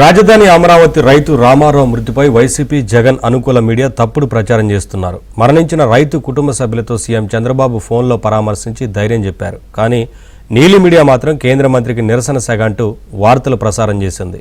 రాజధాని అమరావతి రైతు రామారావు మృతిపై వైసీపీ జగన్ అనుకూల మీడియా తప్పుడు ప్రచారం చేస్తున్నారు. మరణించిన రైతు కుటుంబ సభ్యులతో సీఎం చంద్రబాబు ఫోన్లో పరామర్శించి ధైర్యం చెప్పారు. కానీ నీలి మీడియా మాత్రం కేంద్ర మంత్రికి నిరసన సెగ అంటూ వార్తలు ప్రసారం చేసింది.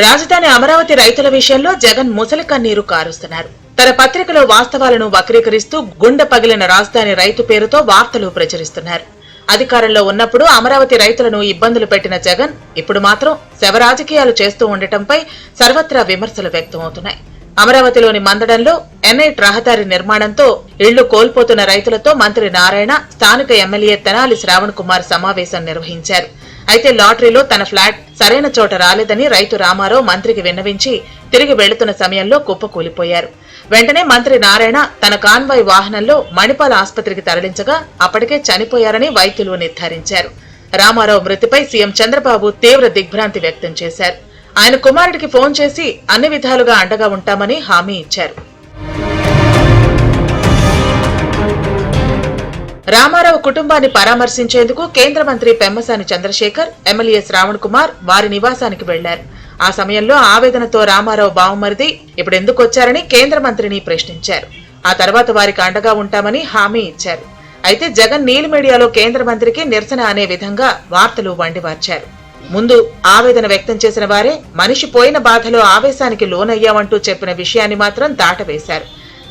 రాజధాని అమరావతి రైతుల విషయంలో జగన్ ముసలి కన్నీరు కారుస్తున్నారు. తన పత్రికలో వాస్తవాలను వక్రీకరిస్తూ గుండె పగిలిన రాజధాని రైతు పేరుతో వార్తలు ప్రచురిస్తున్నారు. అధికారంలో ఉన్నప్పుడు అమరావతి రైతులను ఇబ్బందులు పెట్టిన జగన్ ఇప్పుడు మాత్రం శవ రాజకీయాలు చేస్తూ ఉండటంపై సర్వత్రా విమర్శలు వ్యక్తమవుతున్నాయి. అమరావతిలోని మందడంలో ఎన్ఐట్ రహదారి నిర్మాణంతో ఇళ్లు కోల్పోతున్న రైతులతో మంత్రి నారాయణ స్థానిక ఎమ్మెల్యే తెనాలి శ్రావణ్ కుమార్ సమావేశం నిర్వహించారు. అయితే లాటరీలో తన ఫ్లాట్ సరైన చోట రాలేదని రైతు రామారావు మంత్రికి విన్నవించి తిరిగి వెళుతున్న సమయంలో కుప్పకూలిపోయారు. వెంటనే మంత్రి నారాయణ తన కాన్వాయ్ వాహనంలో మణిపాల్ ఆసుపత్రికి తరలించగా అప్పటికే చనిపోయారని వైద్యులు నిర్ధారించారు. రామారావు మృతిపై సీఎం చంద్రబాబు తీవ్ర దిగ్భ్రాంతి వ్యక్తం చేశారు. ఆయన కుమారుడికి ఫోన్ చేసి అన్ని విధాలుగా అండగా ఉంటామని హామీ ఇచ్చారు. రామారావు కుటుంబాన్ని పరామర్శించేందుకు కేంద్ర మంత్రి పెమ్మసాని చంద్రశేఖర్, ఎమ్మెల్యే శ్రావణ్ కుమార్ వారి నివాసానికి వెళ్లారు. ఆ సమయంలో ఆవేదనతో రామారావు బావమరిది ఇప్పుడెందుకొచ్చారని కేంద్ర మంత్రిని ప్రశ్నించారు. ఆ తర్వాత వారికి అండగా ఉంటామని హామీ ఇచ్చారు. అయితే జగన్ నీలి మీడియాలో కేంద్ర మంత్రికి నిరసన అనే విధంగా వార్తలు వండివార్చారు. ముందు ఆవేదన వ్యక్తం చేసిన వారే మనిషి పోయిన బాధలో ఆవేశానికి లోనయ్యామంటూ చెప్పిన విషయాన్ని మాత్రం దాటవేశారు.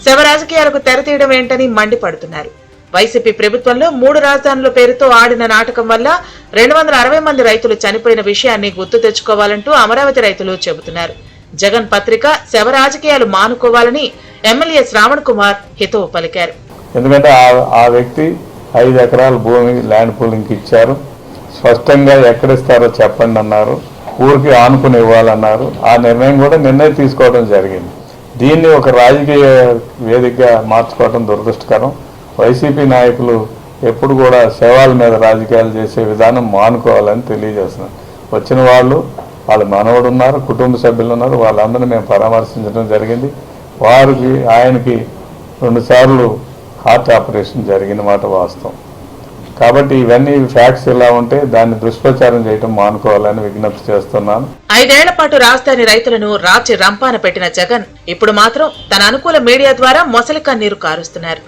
శవ రాజకీయాలకు తెరతీయడం ఏంటని మండిపడుతున్నారు. వైసీపీ ప్రభుత్వంలో 3 రాజధానుల పేరుతో ఆడిన నాటకం వల్ల 260 మంది రైతులు చనిపోయిన విషయాన్ని గుర్తు తెచ్చుకోవాలంటూ అమరావతి రైతులు చెబుతున్నారు. జగన్ పత్రిక శవ రాజకీయాలు మానుకోవాలని ఎమ్మెల్యే శ్రావణ్ కుమార్ హితవు పలికారు. ఎందుకంటే ఆ వ్యక్తి 5 ఎకరాల భూమి ల్యాండ్ పూలింగ్ ఇచ్చారు. స్పష్టంగా ఎక్కడిస్తారో చెప్పండి అన్నారు. ఊరికి ఆనుకుని ఇవ్వాలన్నారు. ఆ నిర్ణయం కూడా నిర్ణయం తీసుకోవడం జరిగింది. దీన్ని ఒక రాజకీయ వేదికగా మార్చుకోవడం దురదృష్టకరం. వైసీపీ నాయకులు ఎప్పుడు కూడా శవాల మీద రాజకీయాలు చేసే విధానం మానుకోవాలని తెలియజేస్తున్నారు. వచ్చిన వాళ్ళు వాళ్ళ మనవడు ఉన్నారు, కుటుంబ సభ్యులు ఉన్నారు. వాళ్ళందరినీ మేము పరామర్శించడం జరిగింది. ఆయనకి 2 సార్లు హార్ట్ ఆపరేషన్ జరిగిన మాట వాస్తవం. కాబట్టి ఇవన్నీ ఫ్యాక్ట్స్ ఎలా ఉంటే దాన్ని దుష్ప్రచారం చేయడం మానుకోవాలని విజ్ఞప్తి చేస్తున్నాను. 5 ఏళ్ల పాటు రాజధాని రైతులను రాచి రంపాన పెట్టిన జగన్ ఇప్పుడు మాత్రం తన అనుకూల మీడియా ద్వారా మొసలి కన్నీరు కారుస్తున్నారు.